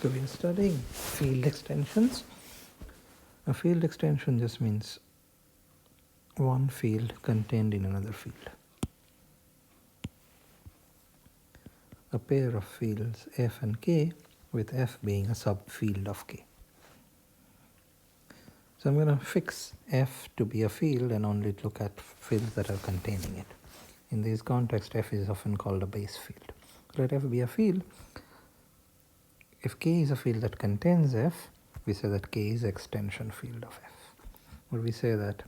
So we are studying field extensions. A field extension just means one field contained in another field. A pair of fields f and k, with f being a subfield of k. So I'm going to fix f to be a field and only look at fields that are containing it. In this context, f is often called a base field. Let f be a field. If k is a field that contains f, we say that k is extension field of f. Or we say that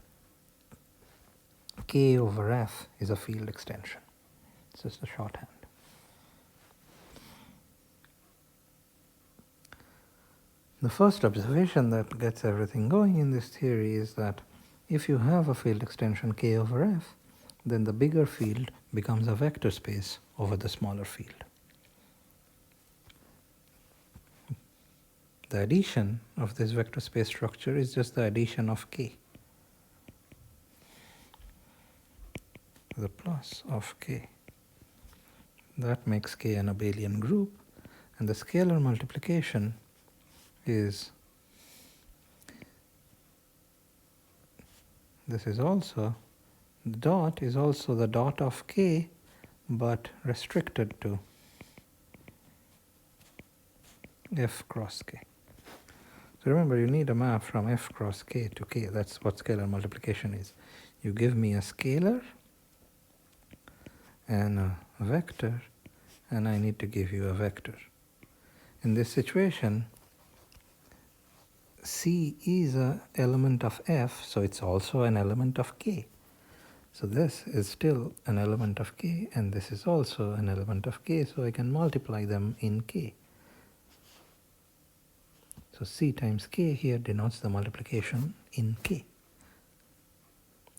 k over f is a field extension. It's just a shorthand. The first observation that gets everything going in this theory is that if you have a field extension k over f, then the bigger field becomes a vector space over the smaller field. The addition of this vector space structure is just the addition of k. The plus of k. That makes k an abelian group, and the scalar multiplication is, this is also, the dot is also the dot of k, but restricted to f cross k. So remember, you need a map from f cross k to k. That's what scalar multiplication is. You give me a scalar and a vector, and I need to give you a vector. In this situation, c is an element of f, so it's also an element of k. So this is still an element of k, and this is also an element of k, so I can multiply them in k. So c times k here denotes the multiplication in k.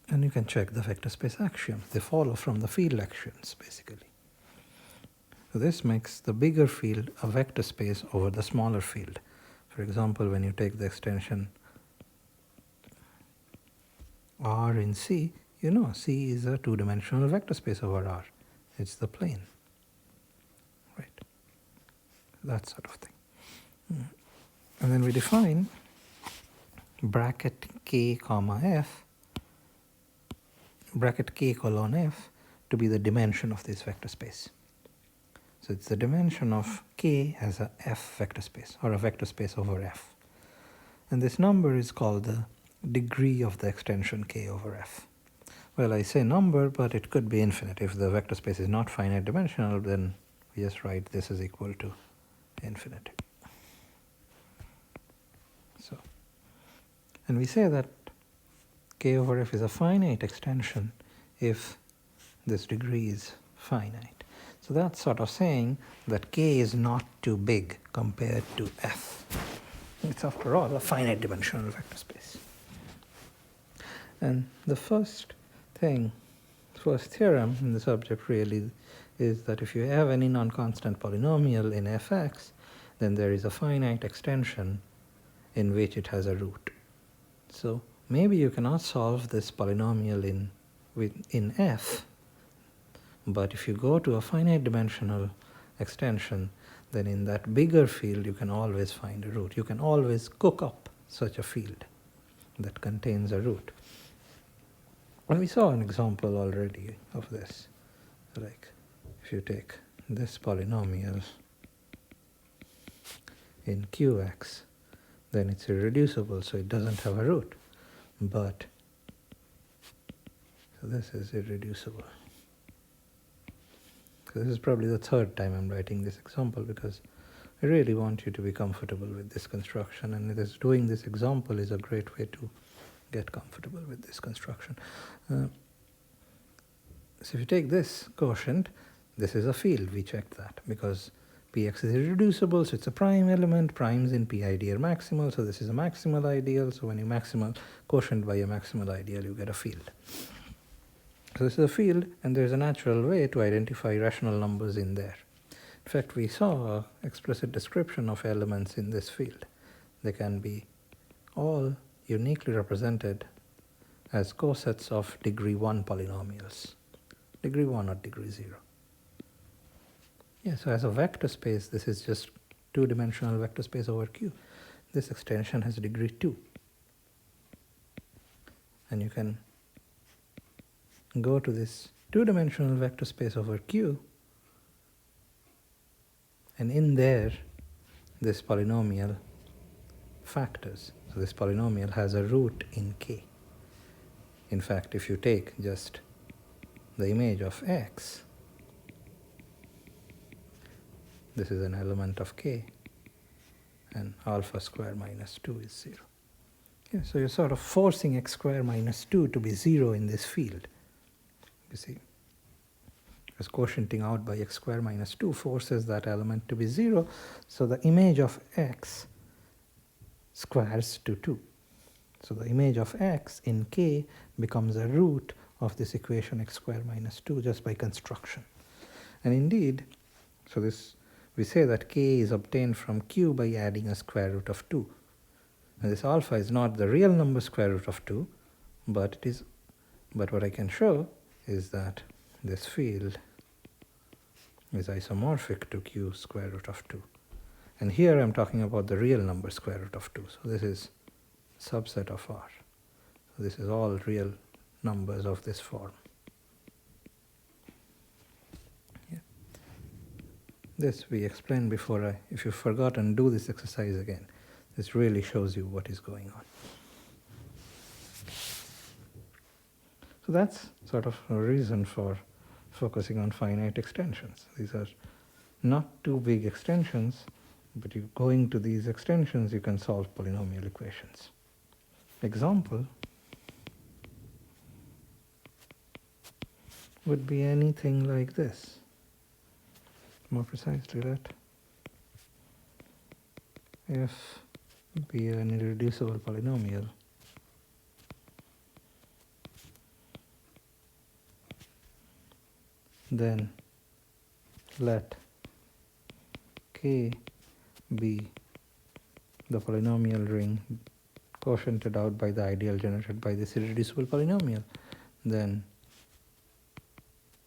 And you can check the vector space axiom. They follow from the field actions, basically. So this makes the bigger field a vector space over the smaller field. For example, when you take the extension R in C, you know C is a two-dimensional vector space over R. It's the plane, right? That sort of thing. And then we define bracket k comma f, bracket k colon f, to be the dimension of this vector space. So it's the dimension of k as a f vector space, or a vector space over f. And this number is called the degree of the extension k over f. Well, I say number, but it could be infinite. If the vector space is not finite dimensional, then we just write this is equal to infinity. So, and we say that k over f is a finite extension if this degree is finite. So that's sort of saying that k is not too big compared to f. It's, after all, a finite dimensional vector space. And the first theorem in the subject really is that if you have any non-constant polynomial in fx, then there is a finite extension in which it has a root. So maybe you cannot solve this polynomial in f, but if you go to a finite dimensional extension, then in that bigger field you can always find a root. You can always cook up such a field that contains a root. And we saw an example already of this. Like if you take this polynomial in Qx, then it's irreducible, so it doesn't have a root. But, so this is irreducible. So this is probably the third time I'm writing this example, because I really want you to be comfortable with this construction, and doing this example is a great way to get comfortable with this construction. So if you take this quotient, this is a field. We checked that because Px is irreducible, so it's a prime element. Primes in PID are maximal, so this is a maximal ideal. So when you maximal quotient by a maximal ideal, you get a field. So this is a field, and there's a natural way to identify rational numbers in there. In fact, we saw an explicit description of elements in this field. They can be all uniquely represented as cosets of degree 1 polynomials, degree 1 or degree 0. Yeah, so as a vector space, this is just two-dimensional vector space over Q. This extension has degree 2. And you can go to this two-dimensional vector space over Q, and in there, this polynomial factors. So this polynomial has a root in K. In fact, if you take just the image of X, this is an element of K, and alpha square minus 2 is 0. Yeah, so you're sort of forcing x square minus 2 to be 0 in this field. You see, because quotienting out by x square minus 2 forces that element to be 0, so the image of x squares to 2. So the image of x in K becomes a root of this equation x square minus 2 just by construction. And indeed, so this we say that K is obtained from Q by adding a square root of 2. And this alpha is not the real number square root of 2, but what I can show is that this field is isomorphic to Q square root of 2. And here I'm talking about the real number square root of 2. So this is subset of R. So this is all real numbers of this form. Yeah. This we explained before. If you've forgotten, do this exercise again. This really shows you what is going on. So that's sort of a reason for focusing on finite extensions. These are not too big extensions, but you going to these extensions, you can solve polynomial equations. Example would be anything like this. More precisely, let f be an irreducible polynomial then let K be the polynomial ring quotiented out by the ideal generated by this irreducible polynomial. Then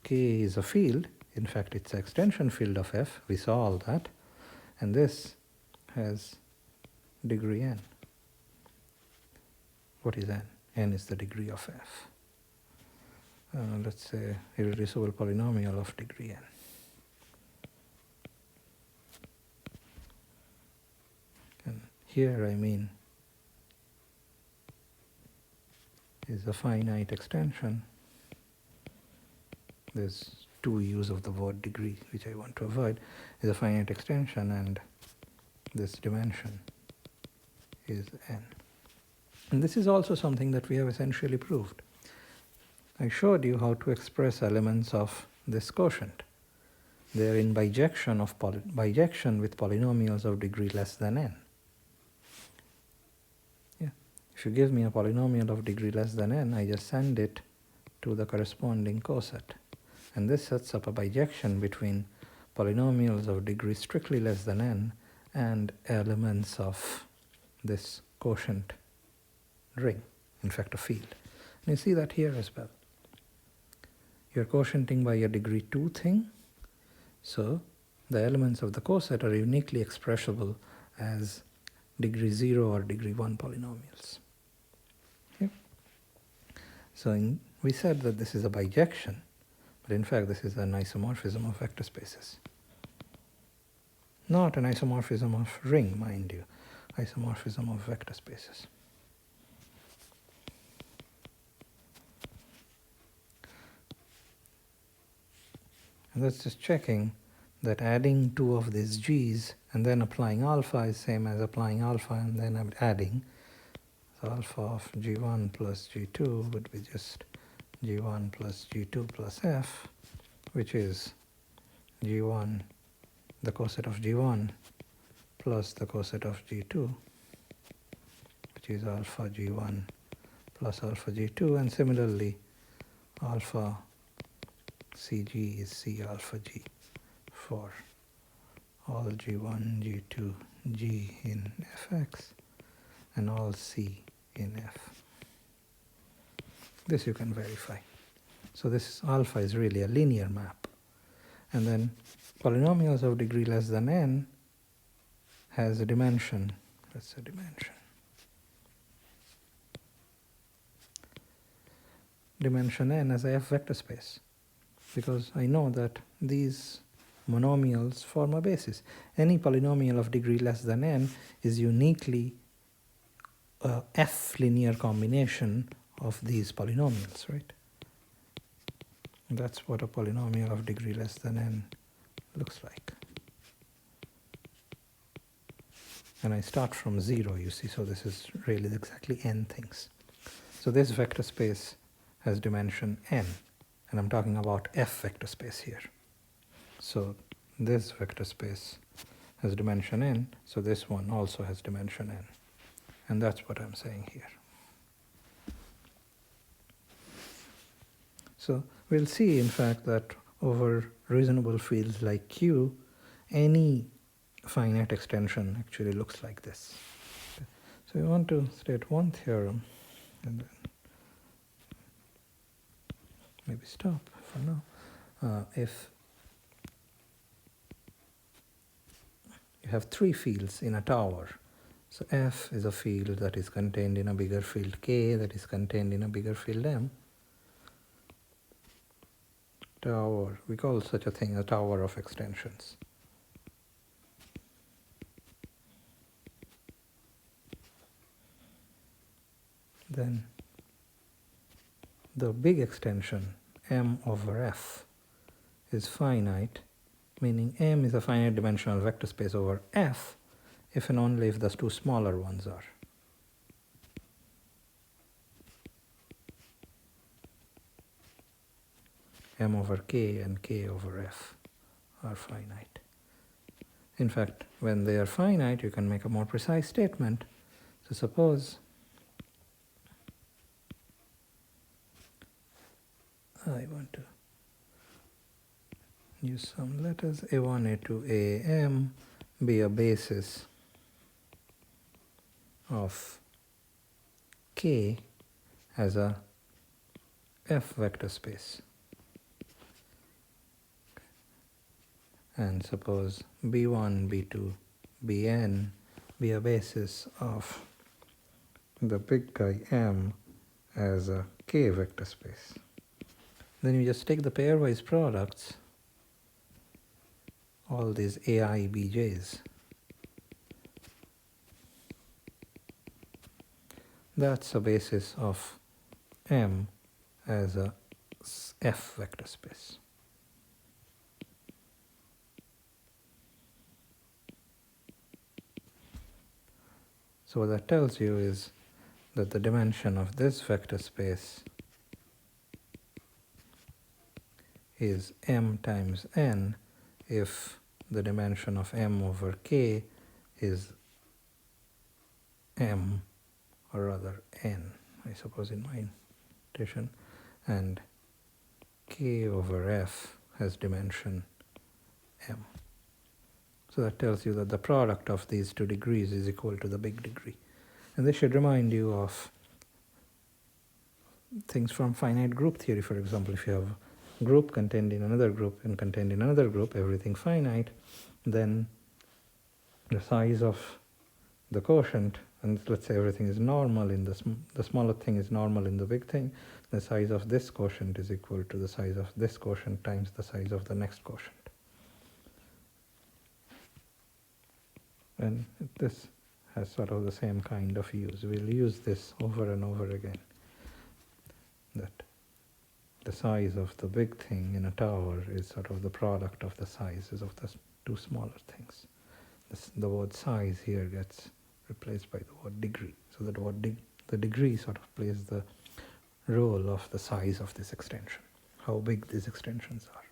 K is a field. In fact, it's an extension field of F. We saw all that. And this has degree n. What is n? N is the degree of F. Let's say irreducible polynomial of degree n. And here I mean is a finite extension. There's two use of the word degree, which I want to avoid, is a finite extension, and this dimension is n. And this is also something that we have essentially proved. I showed you how to express elements of this quotient. They are in bijection with polynomials of degree less than n. Yeah. If you give me a polynomial of degree less than n, I just send it to the corresponding coset. And this sets up a bijection between polynomials of degree strictly less than n and elements of this quotient ring, in fact a field. And you see that here as well. You're quotienting by a degree 2 thing, so the elements of the coset are uniquely expressible as degree 0 or degree 1 polynomials. Okay? So we said that this is a bijection, but in fact this is an isomorphism of vector spaces. Not an isomorphism of ring, mind you, isomorphism of vector spaces. And that's just checking that adding 2 of these g's and then applying alpha is same as applying alpha and then adding. So alpha of g1 plus g2 would be just g1 plus g2 plus f, which is g1, the coset of g1 plus the coset of g2, which is alpha g1 plus alpha g2, and similarly alpha Cg is C alpha g for all g1, g2, g in fx and all c in f. This you can verify. So this alpha is really a linear map. And then polynomials of degree less than n has a dimension. That's a dimension. Dimension n as a F vector space, because I know that these monomials form a basis. Any polynomial of degree less than n is uniquely a F linear combination of these polynomials, right? And that's what a polynomial of degree less than n looks like. And I start from 0, you see, so this is really exactly n things. So this vector space has dimension n, and I'm talking about F vector space here. So this vector space has dimension n, so this one also has dimension n. And that's what I'm saying here. So we'll see, in fact, that over reasonable fields like Q, any finite extension actually looks like this. So we want to state one theorem, and then maybe stop for now. If you have three fields in a tower, so F is a field that is contained in a bigger field K that is contained in a bigger field M. Tower, we call such a thing a tower of extensions. Then the big extension M over F is finite, meaning M is a finite dimensional vector space over F if and only if the two smaller ones are. M over K and K over F are finite. In fact, when they are finite, you can make a more precise statement. So suppose I want to use some letters, A1, A2, AM be a basis of K as a F vector space. And suppose B1, B2, Bn be a basis of the big guy M as a K vector space. Then you just take the pairwise products, all these AI BJs. That's a basis of M as a F vector space. So what that tells you is that the dimension of this vector space is M times N if the dimension of M over K is M, or rather N, I suppose in my notation, and K over F has dimension M. So that tells you that the product of these two degrees is equal to the big degree. And this should remind you of things from finite group theory. For example, if you have a group contained in another group and contained in another group, everything finite, then the size of the quotient, and let's say everything is normal in the smaller thing is normal in the big thing, the size of this quotient is equal to the size of this quotient times the size of the next quotient. And this has sort of the same kind of use. We'll use this over and over again, that the size of the big thing in a tower is sort of the product of the sizes of the two smaller things. The word size here gets replaced by the word degree. So that the degree sort of plays the role of the size of this extension, how big these extensions are.